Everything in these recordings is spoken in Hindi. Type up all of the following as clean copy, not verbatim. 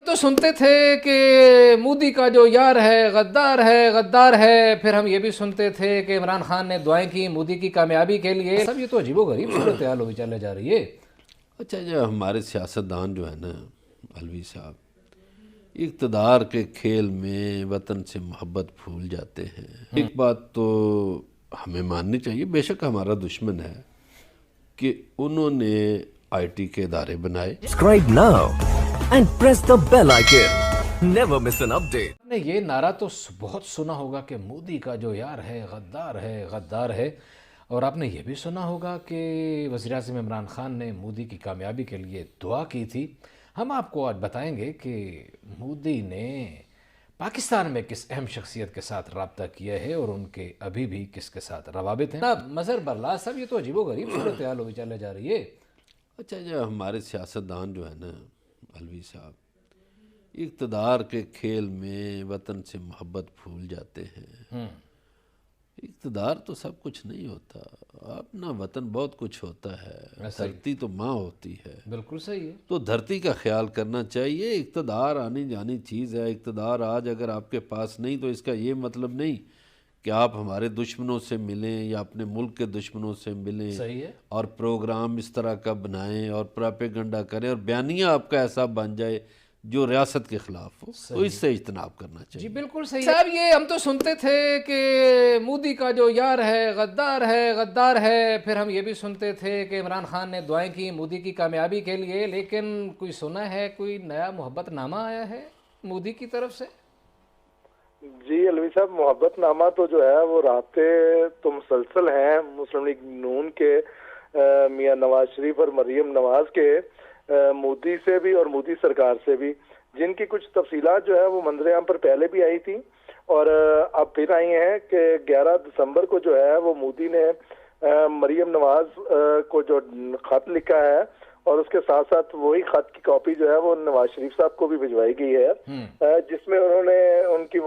तो सुनते थे कि मोदी का जो यार है गद्दार है गद्दार है, फिर हम ये भी सुनते थे कि इमरान खान ने दुआएं की मोदी की कामयाबी के लिए। सब ये तो अजीबोगरीब सूरत हाल होगी चले जा रही है। अच्छा, जो हमारे सियासतदान जो है ना अलवी साहब, इक़्तिदार के खेल में वतन से मोहब्बत भूल जाते हैं। एक बात तो हमें माननी चाहिए, बेशक हमारा दुश्मन है कि उन्होंने आईटी के इदारे बनाए। Subscribe now and press the bell icon. Never miss an update. ने ये नारा तो बहुत सुना होगा कि मोदी का जो यार है गद्दार है। और आपने ये भी सुना होगा कि वज़ीर-ए-आज़म इमरान खान ने मोदी की कामयाबी के लिए दुआ की थी। हम आपको आज बताएंगे कि मोदी ने पाकिस्तान में किस अहम शख्सियत के साथ रब्ता किया है और उनके अभी भी किसके साथ रवाबित हैं। मज़हर बरलास साहब, ये तो अजीबोगरीब सूरत हाल होगी चले जा रही है। अच्छा, जो हमारे सियासतदान जो है ना अलवी साहब, इक़्तिदार के खेल में वतन से मोहब्बत भूल जाते हैं। इक़्तिदार तो सब कुछ नहीं होता, अपना वतन बहुत कुछ होता है। धरती तो माँ होती है। बिल्कुल सही है। तो धरती का ख्याल करना चाहिए। इक़्तिदार आनी जानी चीज़ है। इक़्तिदार आज अगर आपके पास नहीं तो इसका ये मतलब नहीं कि आप हमारे दुश्मनों से मिलें या अपने मुल्क के दुश्मनों से मिलें। सही है। और प्रोग्राम इस तरह का बनाएं और प्रोपेगेंडा करें और बयानिया आपका ऐसा बन जाए जो रियासत के खिलाफ हो, तो इससे इज्तनाब करना चाहिए। जी बिल्कुल सही साहब। ये हम तो सुनते थे कि मोदी का जो यार है गद्दार है, फिर हम ये भी सुनते थे कि इमरान खान ने दुआएं की मोदी की कामयाबी के लिए। लेकिन कोई सुना है कोई नया मोहब्बतनामा आया है मोदी की तरफ से? जी अलवी साहब, मोहब्बतनामा तो जो है वो राब्ते तो मुसलसल हैं मुस्लिम लीग नून के मियां नवाज शरीफ और मरियम नवाज के मोदी से भी और मोदी सरकार से भी, जिनकी कुछ तफसीलात जो है वो मंजर-ए-आम पर पहले भी आई थी और अब फिर आई हैं कि 11 दिसंबर को जो है वो मोदी ने मरियम नवाज को जो खत लिखा है और उसके साथ साथ वही खत की कॉपी जो है वो नवाज शरीफ साहब को भी भिजवाई गई है, जिसमें उन्होंने उनकी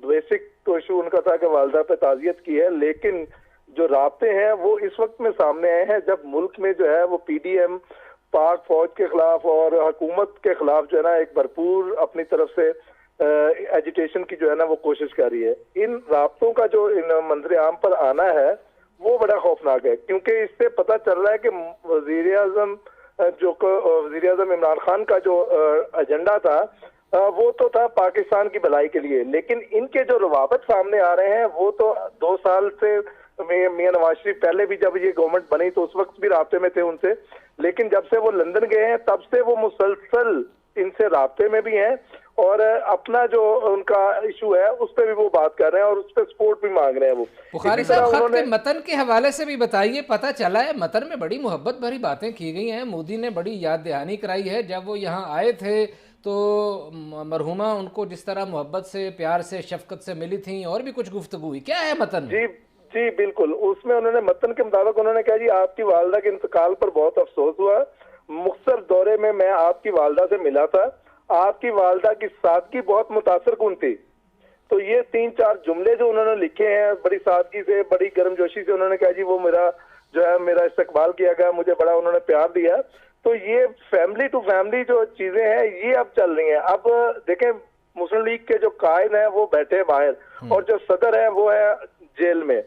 बेसिक तो इशू उनका था कि वालदा पे ताज़ियत की है। लेकिन जो राब्ते हैं वो इस वक्त में सामने आए हैं जब मुल्क में जो है वो पीडीएम पाक फौज के खिलाफ और हुकूमत के खिलाफ जो है ना एक भरपूर अपनी तरफ से एजिटेशन की जो है ना वो कोशिश कर रही है। इन राब्तों का जो इन मंजर-ए-आम पर आना है वो बड़ा खौफनाक है, क्योंकि इससे पता चल रहा है कि वज़ीर-ए-आज़म इमरान खान का जो एजेंडा था वो तो था पाकिस्तान की भलाई के लिए, लेकिन इनके जो रवाबत सामने आ रहे हैं वो तो 2 साल से मियां नवाज शरीफ पहले भी जब ये गवर्नमेंट बनी तो उस वक्त भी राब्ते में थे उनसे, लेकिन जब से वो लंदन गए हैं तब से वो मुसलसल इनसे राब्ते में भी हैं और अपना जो उनका इशू है उस पर भी वो बात कर रहे हैं और उस पर सपोर्ट भी मांग रहे हैं। वो बुखारी साहब, खत के मतन के हवाले से भी बताइए। पता चला है मतन में बड़ी मोहब्बत भरी बातें की गई हैं। मोदी ने बड़ी याद दहानी कराई है। जब वो यहाँ आए थे तो मरहुमा उनको जिस तरह मोहब्बत से प्यार से शफकत से मिली थी और भी कुछ गुफ्तगू हुई। क्या है मतन? जी बिल्कुल, उसमें उन्होंने मतन के मुताबिक उन्होंने कहा जी आपकी वालदा के इंतकाल पर बहुत अफसोस हुआ। मुख्तसर दौरे में मैं आपकी वालदा से मिला था, आपकी वालदा की सादगी बहुत मुतासर कुन थी। तो ये 3-4 जुमले जो उन्होंने लिखे हैं बड़ी सादगी से बड़ी गर्मजोशी से, उन्होंने कहा जी वो मेरा इस्तकबाल किया गया, मुझे बड़ा उन्होंने प्यार दिया। तो ये फैमिली टू फैमिली जो चीजें हैं ये अब चल रही हैं। अब देखें मुस्लिम लीग के जो कायद है वो बैठे बाहर और जो सदर है वो है जेल में,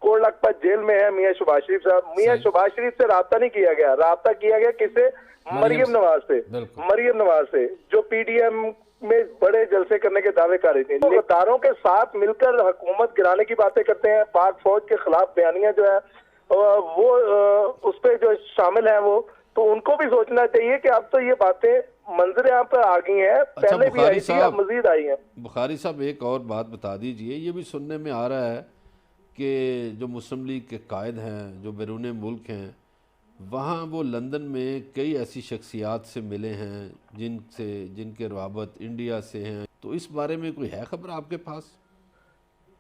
कोट लखपत जेल में है मियां शहबाज शरीफ साहब। मियां शहबाज शरीफ से राब्ता नहीं किया गया, राब्ता किया गया किससे? मरियम नवाज से जो पीडीएम में बड़े जलसे करने के दावे कर रही थी। गद्दारों के साथ मिलकर हुकूमत गिराने की बातें करते हैं, पाक फौज के खिलाफ बयानियां जो है वो उस पर जो शामिल है वो, तो उनको भी सोचना चाहिए कि अब तो ये बातें मंजर यहाँ पर आ गई हैं। पहले भी आई थी, अब मजीद आई हैं। बुखारी साहब, एक और बात बता दीजिए। ये भी सुनने में आ रहा है कि जो मुस्लिम लीग के कायद हैं जो बैरून मुल्क हैं, वहाँ वो लंदन में कई ऐसी शख्सियात से मिले हैं जिनके रवाबत इंडिया से हैं। तो इस बारे में कोई है खबर आपके पास?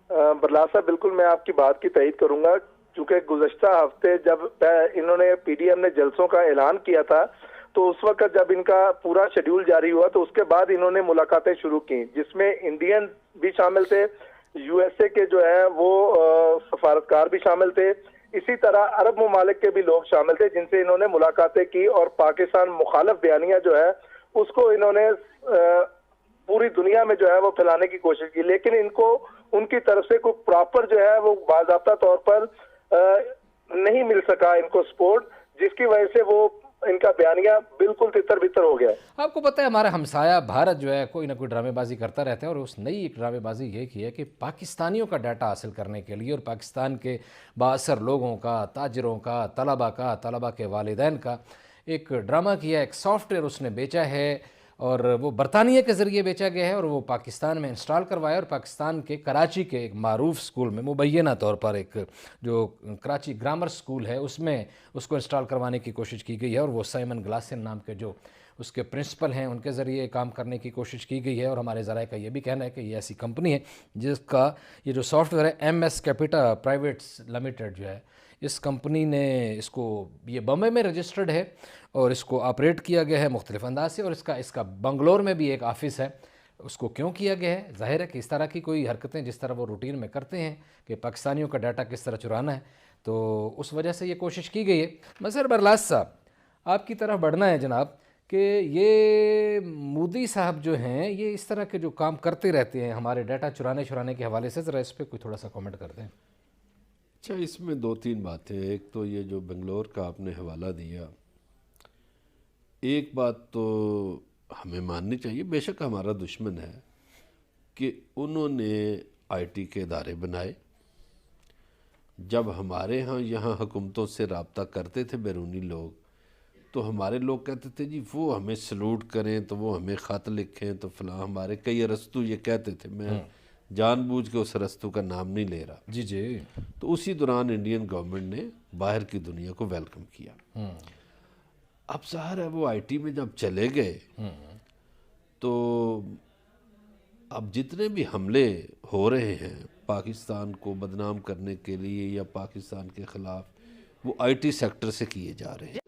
बरलास साहब, बिल्कुल मैं आपकी बात की तईद करूंगा, क्योंकि गुज़श्ता हफ्ते जब इन्होंने पीडीएम ने जलसों का ऐलान किया था तो उस वक्त जब इनका पूरा शेड्यूल जारी हुआ तो उसके बाद इन्होंने मुलाकातें शुरू की, जिसमें इंडियन भी शामिल थे, यूएसए के जो है वो सफारतकार भी शामिल थे, इसी तरह अरब ममालिक के भी लोग शामिल थे जिनसे इन्होंने मुलाकातें की और पाकिस्तान मुखालिफ बयानियां जो है उसको इन्होंने पूरी दुनिया में जो है वो फैलाने की कोशिश की, लेकिन इनको उनकी तरफ से कोई प्रॉपर जो है वो बाकायदा तौर पर नहीं मिल सका इनको सपोर्ट, जिसकी वजह से वो इनका बयानिया बिल्कुल तितर बितर हो गया। आपको पता है हमारा हमसाया भारत जो है कोई ना कोई ड्रामेबाजी करता रहता है, और उस नई एक ड्रामेबाजी ये की है कि पाकिस्तानियों का डाटा हासिल करने के लिए और पाकिस्तान के बाअसर लोगों का, ताजरों का, तलबा के वालिदैन का एक ड्रामा किया, एक सॉफ्टवेयर उसने बेचा है और वो बरतानिया के ज़रिए बेचा गया है और वो पाकिस्तान में इंस्टॉल करवाया और पाकिस्तान के कराची के एक मारूफ स्कूल में मुबैना तौर पर एक जो कराची ग्रामर स्कूल है उसमें उसको इंस्टॉल करवाने की कोशिश की गई है, और वो साइमन ग्लासन नाम के जो उसके प्रिंसिपल हैं उनके ज़रिए काम करने की कोशिश की गई है। और हमारे ज़राए का ये भी कहना है कि ये ऐसी कंपनी है जिसका ये जो सॉफ्टवेयर है MS कैपिटा प्राइवेट लिमिटेड जो है, इस कंपनी ने इसको, ये बम्बई में रजिस्टर्ड है और इसको ऑपरेट किया गया है मुख्तलिफ अंदाज से, और इसका बंगलोर में भी एक ऑफ़िस है। उसको क्यों किया गया है? ज़ाहिर है कि इस तरह की कोई हरकतें जिस तरह वो रूटीन में करते हैं कि पाकिस्तानियों का डाटा किस तरह चुराना है, तो उस वजह से ये कोशिश की गई है। मसर बरलास साहब, आपकी तरफ बढ़ना है जनाब कि ये मोदी साहब जो हैं ये इस तरह के जो काम करते रहते हैं हमारे डाटा चुराने के हवाले से, ज़रा इस पर कोई थोड़ा सा कमेंट कर दें। अच्छा, इसमें दो तीन बातें। एक तो ये जो बेंगलोर का आपने हवाला दिया, एक बात तो हमें माननी चाहिए, बेशक हमारा दुश्मन है कि उन्होंने IT के इदारे बनाए। जब हमारे यहाँ हुकूमतों से रब्ता करते थे बैरूनी लोग, तो हमारे लोग कहते थे जी वो हमें सलूट करें, तो वो हमें ख़त लिखें, तो फलां, हमारे कई अरस्तू ये कहते थे। मैं जानबूझ के उस रस्तू का नाम नहीं ले रहा। जी जी। तो उसी दौरान इंडियन गवर्नमेंट ने बाहर की दुनिया को वेलकम किया। अब ज़ाहिर है वो IT में जब चले गए तो अब जितने भी हमले हो रहे हैं पाकिस्तान को बदनाम करने के लिए या पाकिस्तान के ख़िलाफ़, वो IT सेक्टर से किए जा रहे हैं।